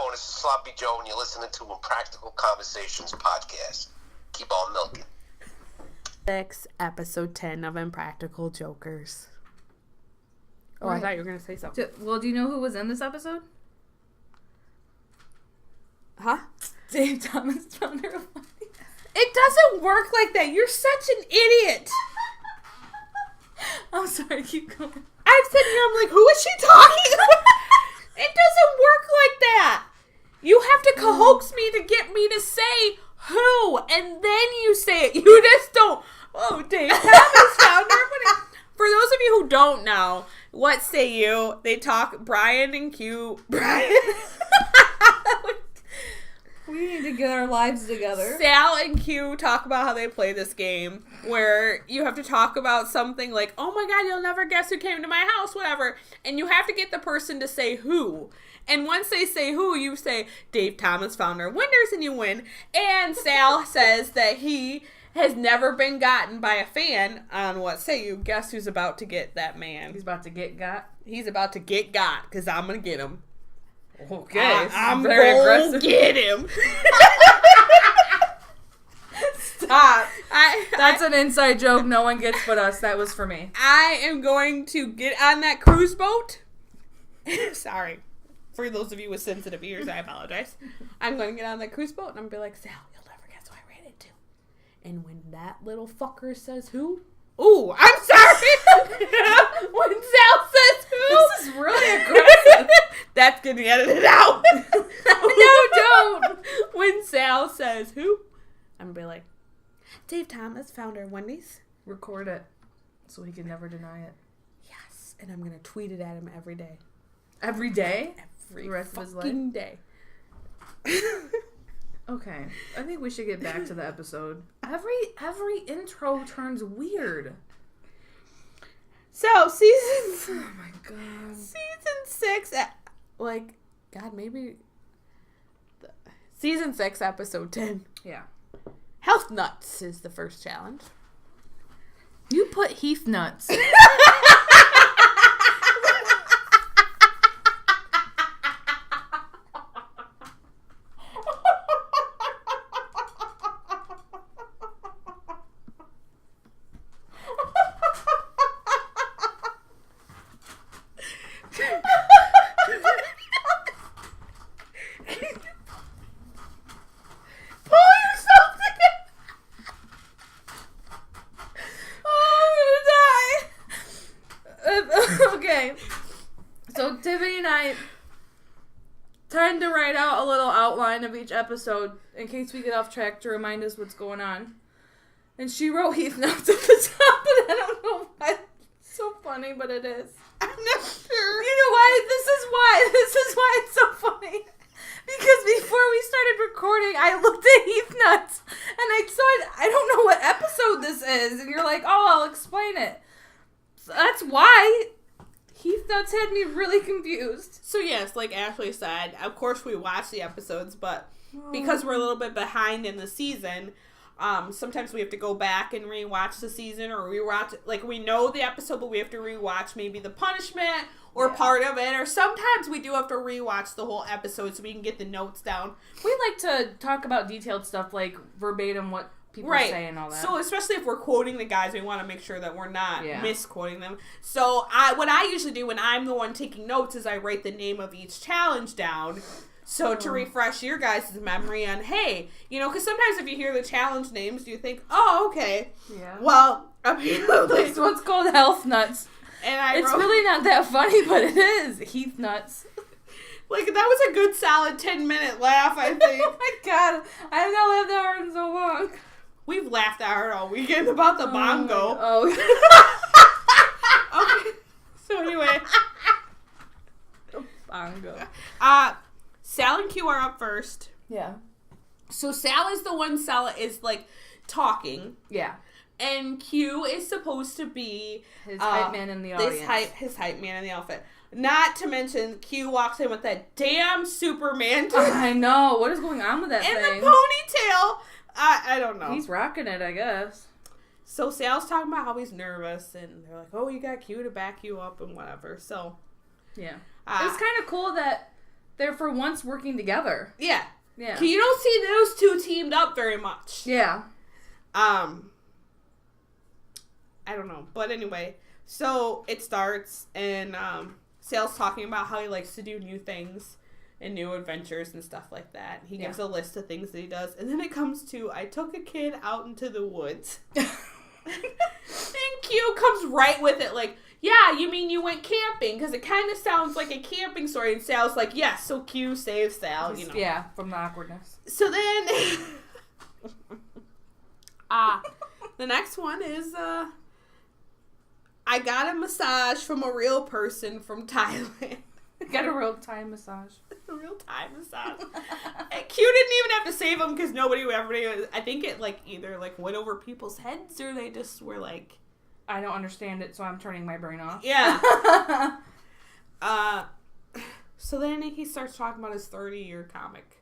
doing? This is Sloppy Joe, and you're listening to Impractical Conversations podcast. Keep on milking. Episode 10 of Impractical Jokers. Oh, right. I thought you were going to say something. Well, do you know who was in this episode? Huh? Dave Thomas, founder of It doesn't work like that. You're such an idiot. I'm sorry, keep going. I'm sitting here, I'm like, who is she talking about? It doesn't work like that. You have to coax me to get me to say who, and then you say it. You just don't. Oh, Dave Thomas, founder. For those of you who don't know, what say you? They talk, Brian and Q. Brian. We need to get our lives together. Sal and Q talk about how they play this game where you have to talk about something like, oh my God, you'll never guess who came to my house, whatever. And you have to get the person to say who. And once they say who, you say, Dave Thomas, founder of Winders, and you win. And Sal says that he has never been gotten by a fan on what say you. Guess who's about to get that man? He's about to get got? He's about to get got, because I'm going to get him. Okay, I'm going to get him. Stop. That's an inside joke no one gets but us. That was for me. I am going to get on that cruise boat. Sorry. For those of you with sensitive ears, I apologize. I'm going to get on that cruise boat and I'm going to be like, Sal, you'll never guess who I ran into. And when that little fucker says who? Ooh, I'm sorry. When Sal says who? This is really aggressive. That's getting edited out. No, don't. When Sal says who? I'm going to be like, Dave Thomas, founder of Wendy's. Record it so he can never deny it. Yes. And I'm going to tweet it at him every day. Every day? Every the rest of his life? fucking day. Okay. I think we should get back to the episode. Every intro turns weird. So, oh my God. Season 6, Season 6, episode 10. Yeah. Health nuts is the first challenge. You put Heath nuts. Okay, so Tiffany and I trying to write out a little outline of each episode in case we get off track to remind us what's going on. And she wrote Heath Nuts at the top, and I don't know why. It's so funny, but it is. I'm not sure. You know why? This is why it's so funny. Because before we started recording, I looked at Heath Nuts, and I saw I don't know what episode this is, and you're like, oh, I'll explain it. So that's why Heath Nuts had me really confused. So yes, like Ashley said, of course we watch the episodes, but because we're a little bit behind in the season, sometimes we have to go back and rewatch the season, or rewatch, like we know the episode, but we have to rewatch maybe the punishment or part of it, or sometimes we do have to rewatch the whole episode so we can get the notes down. We like to talk about detailed stuff, like verbatim what people say and all that. So especially if we're quoting the guys, we want to make sure that we're not misquoting them. So what I usually do when I'm the one taking notes is I write the name of each challenge down. So to refresh your guys' memory on, hey, because sometimes if you hear the challenge names, you think, oh, okay. Yeah. Well, apparently this one's called Health Nuts. And it's really not that funny, but it is. Heath Nuts. Like, that was a good solid 10-minute laugh, I think. Oh my God. I have not laughed that hard in so long. We've laughed that hard all weekend about the bongo. Okay. So anyway. The bongo. Sal and Q are up first. Yeah. So Sal is the one is like talking. Yeah. And Q is supposed to be his hype man in the audience. His hype man in the outfit. Not to mention, Q walks in with that damn Superman. I know. What is going on with that thing? And the ponytail. I don't know. He's rocking it, I guess. So Sal's talking about how he's nervous, and they're like, oh, you got Q to back you up and whatever. So, yeah. It's kind of cool that they're for once working together. Yeah. Yeah. You don't see those two teamed up very much. Yeah. I don't know. But anyway, so it starts, and Sal's talking about how he likes to do new things and new adventures and stuff like that. He gives a list of things that he does. And then it comes to, I took a kid out into the woods. And Q comes right with it, like, yeah, you mean you went camping? Because it kind of sounds like a camping story. And Sal's like, yes. So Q saves Sal, you know. Yeah, from the awkwardness. So then, the next one is, I got a massage from a real person from Thailand. Got a real Thai massage. A real Thai massage. And Q didn't even have to save them because everybody, I think it, like, either, like, went over people's heads or they just were, like... I don't understand it, so I'm turning my brain off. Yeah. So then he starts talking about his 30-year comic.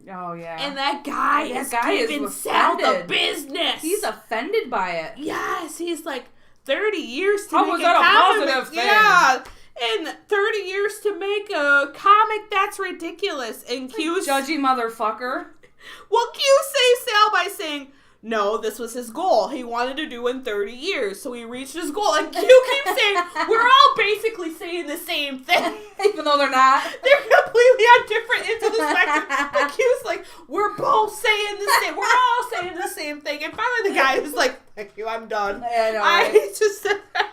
Oh, yeah. And that guy is giving Sal the business. He's offended by it. Yes, he's like, 30 years to How make was a that a comic. positive thing? Yeah. And 30 years to make a comic, that's ridiculous. And Q's... Judgy motherfucker. Well, Q saves Sal by saying, no, this was his goal. He wanted to do in 30 years, so he reached his goal. And Q keeps saying, we're all basically saying the same thing. Even though they're not. They're completely on different ends of the spectrum. But Q's like, we're both saying the same. We're all saying the same thing. And finally the guy is like, thank you, I'm done. I know, right? I just said that.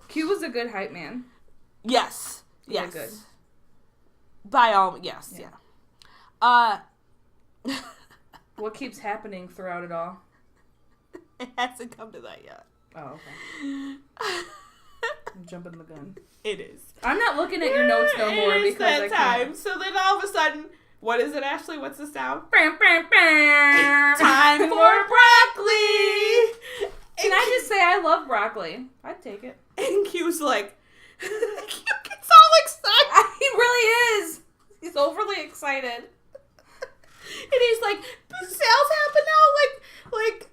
Q was a good hype man. Yes. Yeah, Yes. good. By all, yes, Yeah. What keeps happening throughout it all? It hasn't come to that yet. Oh, okay. I'm jumping the gun. It is. I'm not looking at your notes no more It is because that I time. can't. So then all of a sudden, what is it, Ashley? What's the sound? Bam, bam, bam. Time for broccoli! Can I just say I love broccoli? I'd take it. And Q's like, Q gets all excited. He really is. He's overly excited. And he's like, Sal's happened now, like,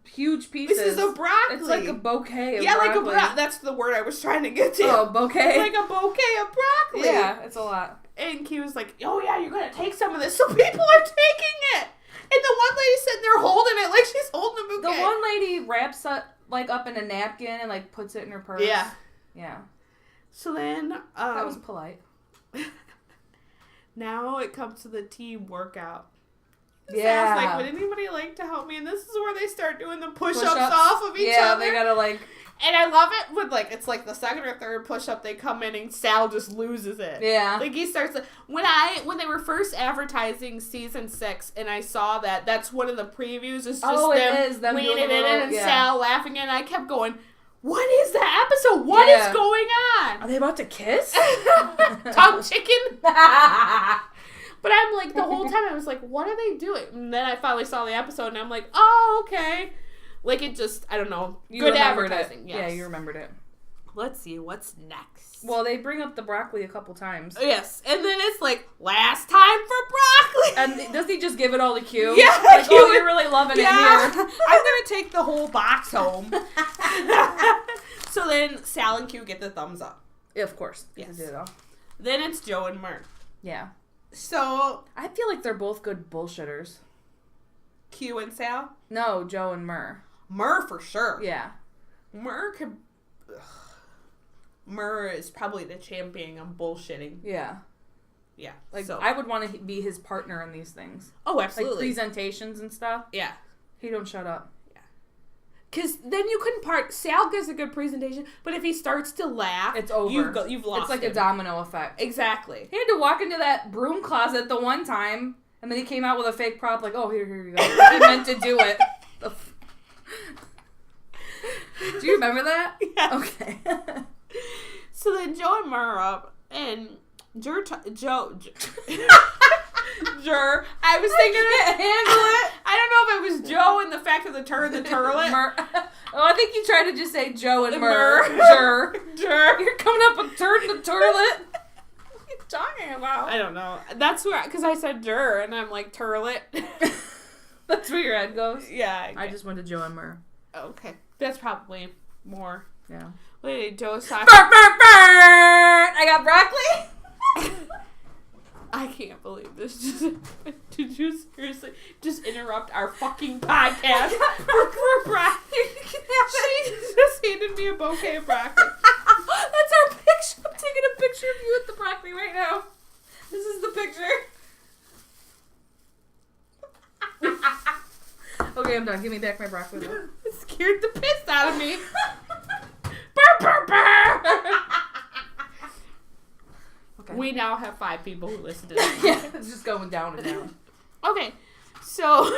huge pieces. pieces of broccoli. It's like a bouquet of broccoli. broccoli. That's the word I was trying to get to. Oh, bouquet. Like a bouquet of broccoli. Yeah, it's a lot. And Q was like, oh yeah, you're gonna take some of this. So people are taking it. And the one lady's sitting there holding it like she's holding a bouquet. The one lady wraps it up in a napkin and like puts it in her purse. Yeah. Yeah. So then, That was polite. now it comes to the team workout. Yeah. Sal's like, would anybody like to help me? And this is where they start doing the push-ups Push-ups. off of each other. Yeah, they gotta like... And I love it with, like, it's like the second or third push-up they come in and Sal just loses it. Yeah. Like, he starts... When they were first advertising season 6 and I saw that, that's one of the previews. It's just them leaning in and Sal laughing. And I kept going, what is that episode? What is going on? Are they about to kiss? Tongue chicken? But I'm like, the whole time I was like, what are they doing? And then I finally saw the episode and I'm like, oh, okay. Like, it just, I don't know. Good advertising. Yes. Yeah, you remembered it. Let's see, what's next? Well, they bring up the broccoli a couple times. Yes, and then it's like, last time for broccoli! And does he just give it all to Q? Yeah, like, Q, oh, you're really loving it here. I'm gonna take the whole box home. So then Sal and Q get the thumbs up. Yeah, of course. Yes. They did it all. Then it's Joe and Murr. Yeah. So... I feel like they're both good bullshitters. Q and Sal? No, Joe and Murr. Murr for sure. Yeah. Murr could... Murr is probably the champion of bullshitting. Yeah. Yeah. Like, so. I would want to be his partner in these things. Oh, absolutely. Like, presentations and stuff. Yeah. He don't shut up. Yeah. Because then you couldn't Sal gives a good presentation, but if he starts to laugh... It's over. You've lost It's like him. a domino effect. Exactly. He had to walk into that broom closet the one time, and then he came out with a fake prop, like, oh, here you go. He meant to do it. Do you remember that? Yeah. Okay. So then Joe and Murr are up, and Joe... Jur. I was thinking handle it. I don't know if it was Joe and the fact of the turd, the turlet. Oh, I think you tried to just say Joe and Murr. Jur. You're coming up with turd and the turlet. What are you talking about? I don't know. That's where, because I said Jur, and I'm like, turlet. That's where your head goes? Yeah. I just went to Joe and Murr. Okay. That's probably more. Yeah. Wait, Joe's talking. I got broccoli. Did you seriously just interrupt our fucking podcast for broccoli? She just handed me a bouquet of broccoli. That's our picture. I'm taking a picture of you with the broccoli right now. This is the picture. Okay, I'm done. Give me back my broccoli. It scared the piss out of me. Burr, burr, burr. Okay. We now have 5 people who listen to this. Yeah, it's just going down and down. Okay, so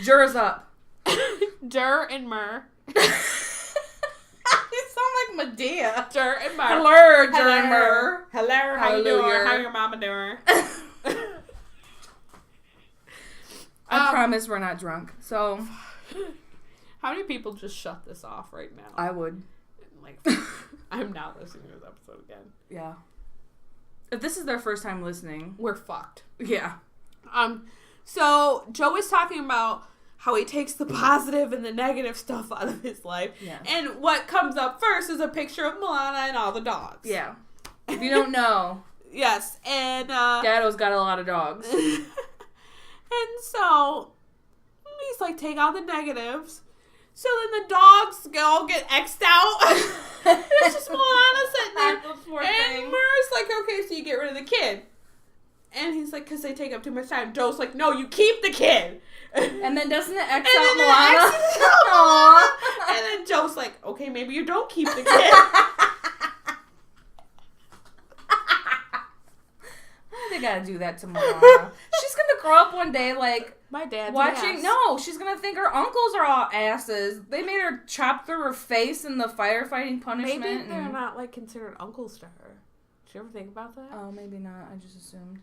Jur's up. Dur and Mur. You sound like Medea. Dur and Mur. Hello, Jur and Mur. Hello, how you Hallelujah. doing? How your mama doing? I promise we're not drunk. So, how many people just shut this off right now? I would. Like, I'm not listening to this episode again. Yeah. If this is their first time listening, We're fucked. yeah. So Joe is talking about how he takes the positive and the negative stuff out of his life. Yeah. And what comes up first is a picture of Milana and all the dogs. Yeah. If you don't know, Yes. And Daddo's got a lot of dogs. and so he's like, take out the negatives. So then the dogs all get X'd out. It's just Milana sitting there. And Murr's like, okay, so you get rid of the kid. And he's like, because they take up too much time. Joe's like, no, you keep the kid. And then doesn't it X And out then it Milana? X's out Milana. And then Joe's like, okay, maybe you don't keep the kid. They gotta do that to Milana. She's gonna grow up one day like My dad's watching. ass. No, she's gonna think her uncles are all asses. They made her chop through her face in the firefighting punishment. Maybe they're not like considered uncles to her. Did you ever think about that? Oh, maybe not. I just assumed.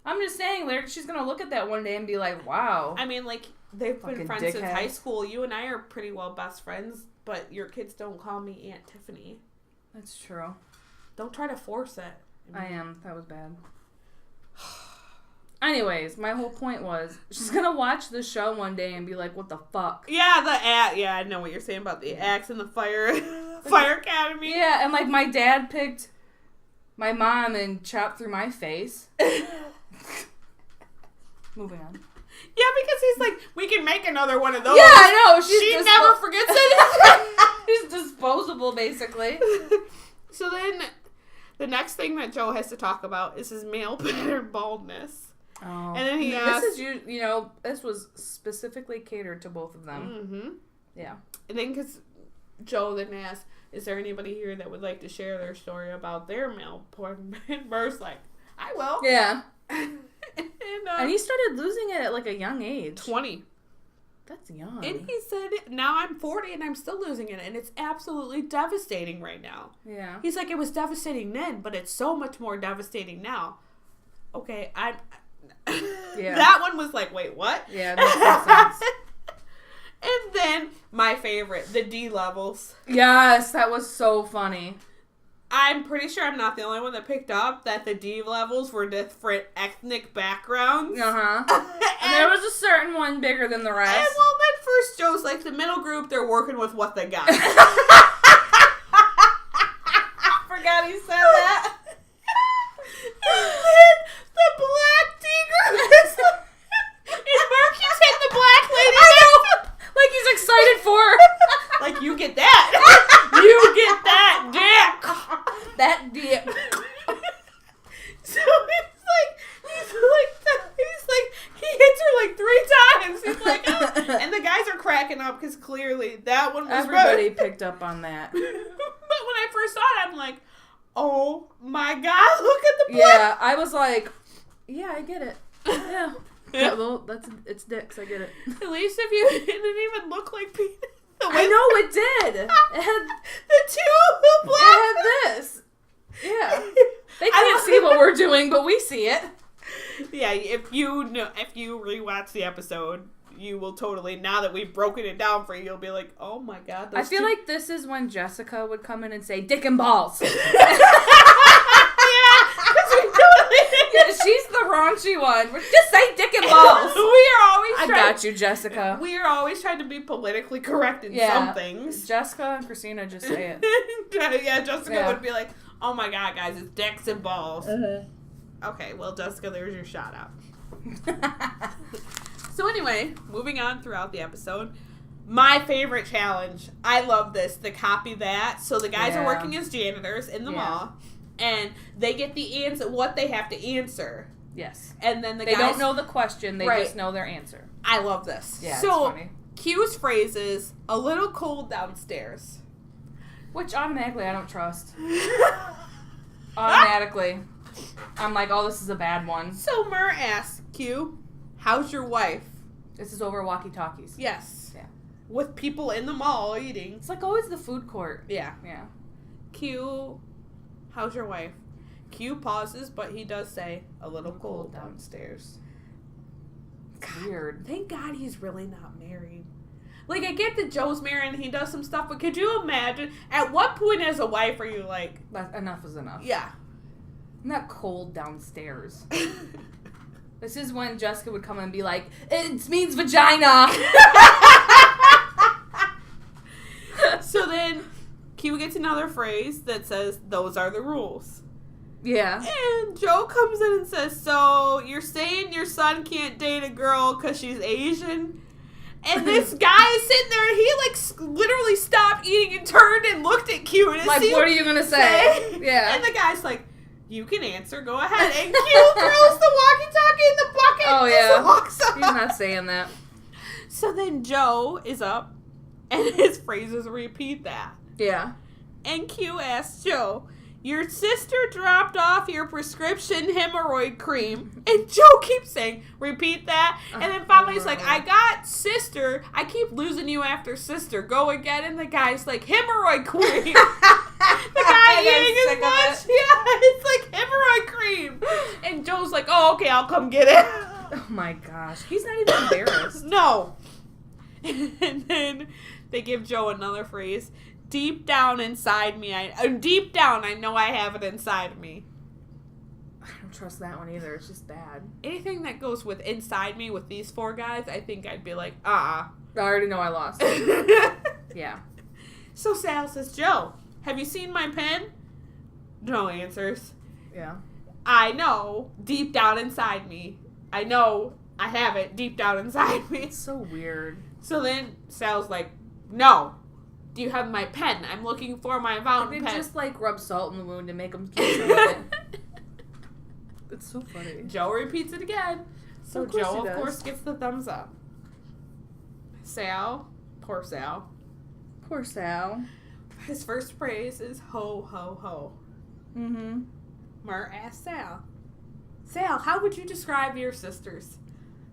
I'm just saying, she's gonna look at that one day and be like, "Wow." I mean, like, they've Fucking been friends since dickhead. high school. You and I are pretty well best friends, but your kids don't call me Aunt Tiffany. That's true. Don't try to force it. I am. That was bad. Anyways, my whole point was she's gonna watch the show one day and be like, "What the fuck?" Yeah, yeah, I know what you're saying about the axe and the fire academy. Yeah, and like my dad picked my mom and chopped through my face. Moving on. Yeah, because he's like, we can make another one of those. Yeah, I know. She never forgets it. She's disposable, basically. So then, the next thing that Joe has to talk about is his male pattern baldness. Oh. And then he asked... This is, you know, this was specifically catered to both of them. Mm-hmm. Yeah. And then, because Joe then asked, is there anybody here that would like to share their story about their male pattern? And Burr's like, I will. Yeah. And he started losing it at like a young age. 20. That's young. And he said, now I'm 40 and I'm still losing it. And it's absolutely devastating right now. Yeah. He's like, it was devastating then, but it's so much more devastating now. Okay, Yeah. That one was like, wait, what? Yeah, that makes sense. And then, my favorite, the D levels. Yes, that was so funny. I'm pretty sure I'm not the only one that picked up that the D levels were different ethnic backgrounds. Uh-huh. And there was a certain one bigger than the rest. And well, then first Joe's like, the middle group, they're working with what they got. Forgot he said that. And then the black D group is and Mark keeps hitting the black lady. I know. Like he's excited for her. Like, you get that. You get that dick. That dick. So he's like, he hits her like 3 times. He's like, oh. And the guys are cracking up because clearly that one was Everybody rough. picked up on that. But when I first saw it, I'm like, oh my god, look at the black. Yeah, I was like, yeah, I get it. Yeah. Yeah, well, it's dicks, I get it. At least if you it didn't even look like penis. I know it did. It had the two black. It had this. Yeah. They can't see what we're doing, but we see it. Yeah, if you rewatch the episode, you will totally, now that we've broken it down for you, you'll be like, oh my god. I feel like this is when Jessica would come in and say, dick and balls. Yeah, she's the raunchy one. Just say dick and balls. I got you, Jessica. We are always trying to be politically correct in some things. Jessica and Christina just say it. Yeah, Jessica would be like, Oh my god, guys, it's dicks and balls. Uh-huh. Okay, well, Jessica, there's your shout out. So anyway, moving on throughout the episode. My favorite challenge. I love this. The copy that. So the guys are working as janitors in the mall. And they get the answer, what they have to answer. Yes. And then they don't know the question. They just know their answer. I love this. Yeah, so, it's funny. Q's phrase is, a little cold downstairs. Which automatically I don't trust. Automatically. I'm like, oh, this is a bad one. So Mur asks Q, how's your wife? This is over walkie-talkies. Yes. Yeah. With people in the mall eating. It's like always the food court. Yeah. Yeah. Q, how's your wife? Q pauses, but he does say, a little cold downstairs. It's weird. Thank God he's really not married. Like, I get that Joe's married and he does some stuff, but could you imagine, at what point as a wife are you like... Enough is enough. Yeah. I'm not cold downstairs. This is when Jessica would come and be like, it means vagina. So then, Q gets another phrase that says, those are the rules. Yeah. And Joe comes in and says, so you're saying your son can't date a girl because she's Asian? And this guy is sitting there and he literally stopped eating and turned and looked at Q. And like, what are you going to say? Yeah. And the guy's like, you can answer, go ahead. And Q throws the walkie-talkie in the bucket and just walks off. He's not saying that. So then Joe is up and his phrases repeat that. Yeah. And Q asks Joe, your sister dropped off your prescription hemorrhoid cream. And Joe keeps saying, repeat that. And then finally he's like, I got sister. I keep losing you after sister. Go again. And the guy's like, hemorrhoid cream. The guy eating his lunch. Yeah, it's like hemorrhoid cream. And Joe's like, oh, okay, I'll come get it. Oh my gosh. He's not even embarrassed. No. And then they give Joe another phrase. Deep down inside me, deep down, I know I have it inside of me. I don't trust that one either. It's just bad. Anything that goes with inside me with these four guys, I think I'd be like, I already know I lost. Yeah. So Sal says, Joe, have you seen my pen? Joe answers. Yeah. I know, deep down inside me. I know I have it deep down inside me. It's so weird. So then Sal's like, no. Do you have my pen? I'm looking for my fountain pen. Just rub salt in the wound and make them keep saying it. It's so funny. Joe repeats it again. So Joe, of course, gets the thumbs up. Sal, poor Sal. Poor Sal. His first phrase is ho, ho, ho. Mm-hmm. Mur asks Sal, Sal, how would you describe your sisters?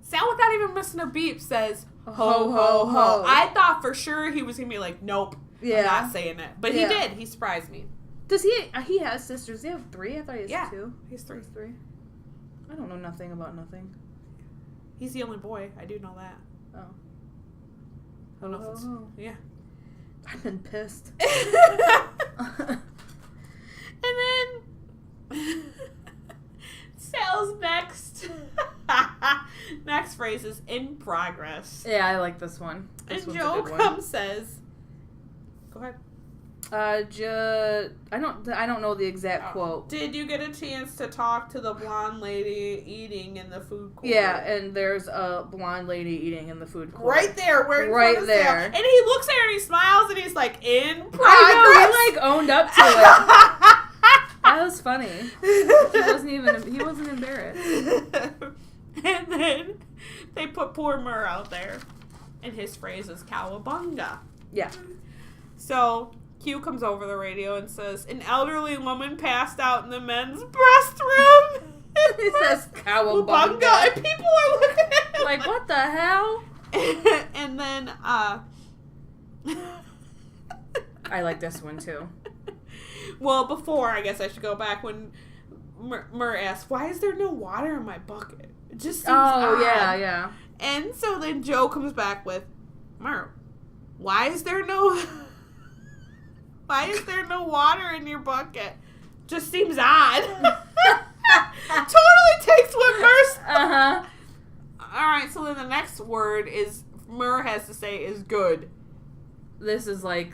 Sal, without even missing a beep, says, ho, ho, ho. I thought for sure he was going to be like, nope, I'm not saying it. But he did. He surprised me. Does he has sisters. Does he have 3? I thought he has 2. He's 3. I don't know nothing about nothing. He's the only boy. I do know that. Oh. I don't know if it's... Yeah. I've been pissed. And then... Sal's next phrase is in progress. Yeah, I like this one. And Joe says, go ahead. I don't know the exact quote. Did you get a chance to talk to the blonde lady eating in the food court? Yeah, and there's a blonde lady eating in the food court. Right there, right there. And he looks at her and he smiles and he's like, in progress. I know, he owned up to it. That was funny. He wasn't embarrassed. And then they put poor Mur out there. And his phrase is cowabunga. Yeah. So Q comes over the radio and says, an elderly woman passed out in the men's restroom. It says cowabunga. And people are looking at him like, what the hell? And then, I like this one too. Well, before, I guess I should go back when Mur asked, why is there no water in my bucket? It just seems odd. Yeah. And so then Joe comes back with, Mur, why is there no water in your bucket? Just seems odd. Totally takes what Mur's... Uh-huh. Alright, so then the next word is, Mur has to say, is good. This is like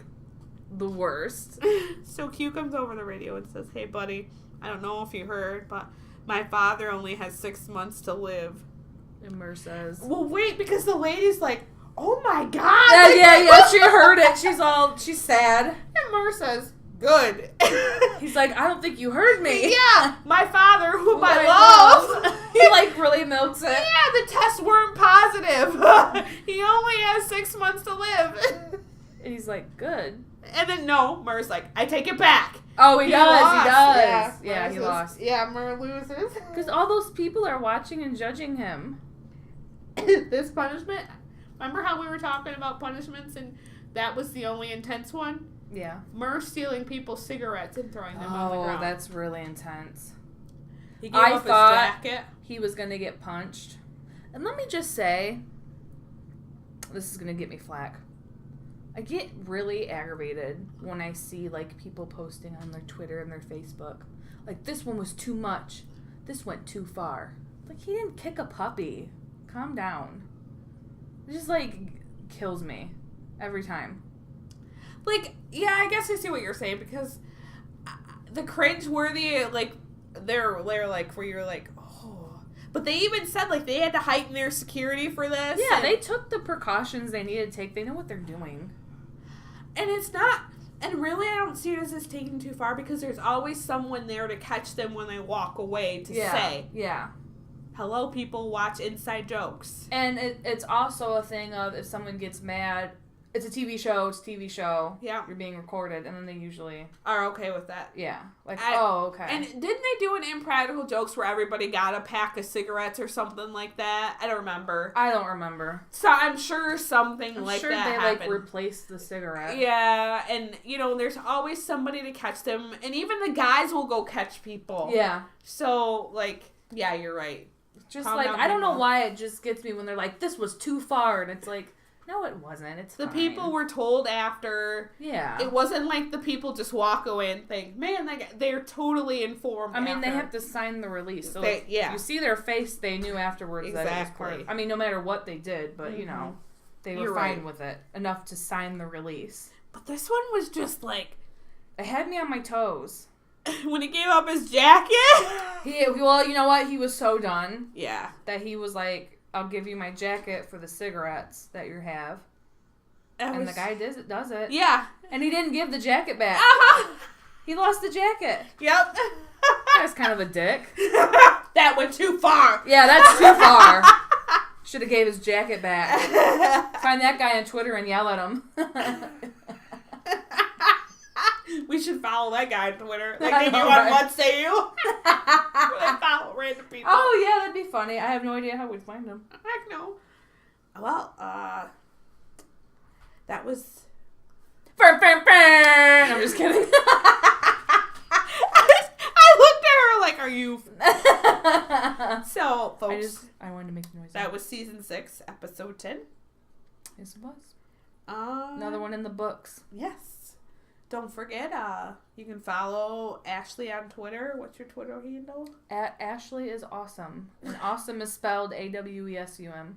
the worst. So Q comes over the radio and says, "Hey, buddy, I don't know if you heard, but my father only has 6 months to live." And Mer says, "Well, wait, because the lady's like, oh my God." Yeah, she heard it. She's sad. And Mer says, "Good." He's like, "I don't think you heard me." Yeah, my father, whom I love. He like really milks it. Yeah, the tests weren't positive. He only has 6 months to live. And he's like, "Good." And then Mer's like, "I take it back." Oh, he does. lost. He does. Yeah, he Mer lost. Yeah, Mer loses. Because all those people are watching and judging him. This punishment. Remember how we were talking about punishments and that was the only intense one? Yeah. Mer stealing people's cigarettes and throwing them on the ground. Oh, that's really intense. He gave up his jacket. He was going to get punched. And let me just say, this is going to get me flack. I get really aggravated when I see, like, people posting on their Twitter and their Facebook. Like, this one was too much. This went too far. Like, he didn't kick a puppy. Calm down. It just, like, kills me every time. Like, yeah, I guess I see what you're saying because the cringe-worthy, like, they're like, where you're like, oh. But they even said, like, they had to heighten their security for this. Yeah, they took the precautions they needed to take. They know what they're doing. And it's not, and really I don't see it as it's taken too far because there's always someone there to catch them when they walk away to say, yeah, hello, people, watch inside jokes. And it's also a thing of if someone gets mad, it's a TV show. Yeah. You're being recorded, and then they usually are okay with that. Yeah. Like, okay. And didn't they do an Impractical Jokes where everybody got a pack of cigarettes or something like that? I don't remember. So I'm sure something like that happened. I'm sure they, like, replaced the cigarette. Yeah, and, there's always somebody to catch them, and even the guys will go catch people. Yeah. So, like, yeah, you're right. Just, like, I don't know why it just gets me when they're like, this was too far, and it's like, no, it wasn't. It's the fine. people were told after. Yeah. It wasn't like the people just walk away and think, man, they're totally informed. I mean, they have to sign the release. So you see their face, they knew afterwards that it was part. I mean, no matter what they did, but, they were fine with it. Enough to sign the release. But this one was just like... It had me on my toes. When he gave up his jacket? Well, you know what? He was so done. Yeah. That he was like... I'll give you my jacket for the cigarettes that you have. And the guy does it. Yeah. And he didn't give the jacket back. Uh-huh. He lost the jacket. Yep. That's kind of a dick. That went too far. Yeah, that's too far. Should have gave his jacket back. Find that guy on Twitter and yell at him. We should follow that guy on Twitter. Like they do on What Say You. They follow random people. Oh, yeah, that'd be funny. I have no idea how we'd find them. Heck no. Well, that was... I'm just kidding. I looked at her like, are you... So, folks. I wanted to make the noise. That was season 6, episode 10. Yes, it was. Another one in the books. Yes. Don't forget, you can follow Ashley on Twitter. What's your Twitter handle? @AshleyIsAwesome. And awesome is spelled AWESUM.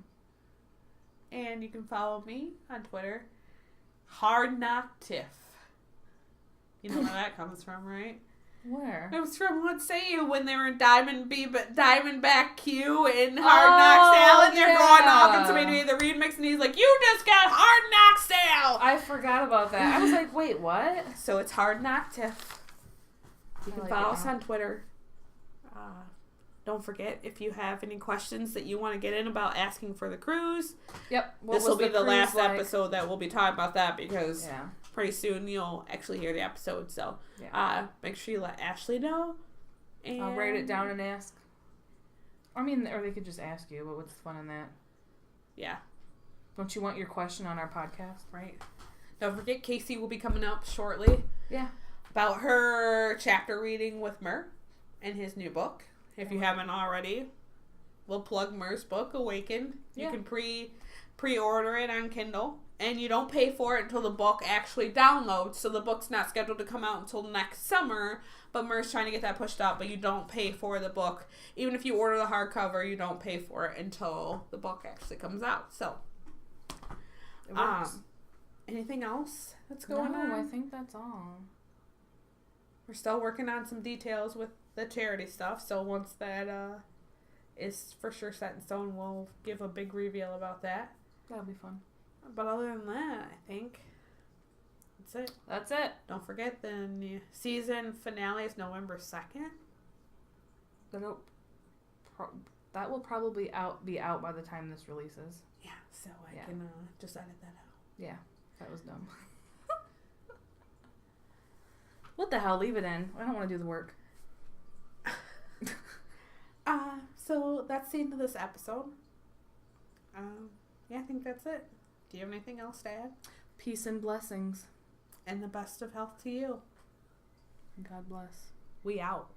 And you can follow me on Twitter. Hard Knock Tiff. You know where that comes from, right? Where? It was from What Say You when they were in Diamondback Q in Hard Knock Sale, and they're going off, and somebody made the remix, and he's like, "You just got Hard Knock Sale." I forgot about that. I was like, wait, what? So it's Hard Knock Tiff. You can follow us on Twitter. Don't forget, if you have any questions that you want to get in about asking for the cruise. Yep. This will be the last episode that we'll be talking about that because pretty soon you'll actually hear the episode. So make sure you let Ashley know. And I'll write it down and ask. I mean, or they could just ask you, but what's fun in that? Yeah. Don't you want your question on our podcast? Right. Don't forget, Casey will be coming up shortly. Yeah. About her chapter reading with Mer and his new book. If you haven't already, we'll plug Mer's book, Awaken. You can pre-order it on Kindle, and you don't pay for it until the book actually downloads. So the book's not scheduled to come out until next summer, but Mer's trying to get that pushed up, but you don't pay for the book. Even if you order the hardcover, you don't pay for it until the book actually comes out. So, it works. Anything else that's going on? I think that's all. We're still working on some details with the charity stuff, so once that is for sure set in stone, we'll give a big reveal about that. That'll be fun. But other than that, I think that's it. That's it. Don't forget the season finale is November 2nd. That will probably be out by the time this releases. Yeah, so I can just edit that out. Yeah, that was dumb. What the hell? Leave it in. I don't want to do the work. So that's the end of this episode. Yeah, I think that's it. Do you have anything else to add? Peace and blessings. And the best of health to you. God bless. We out.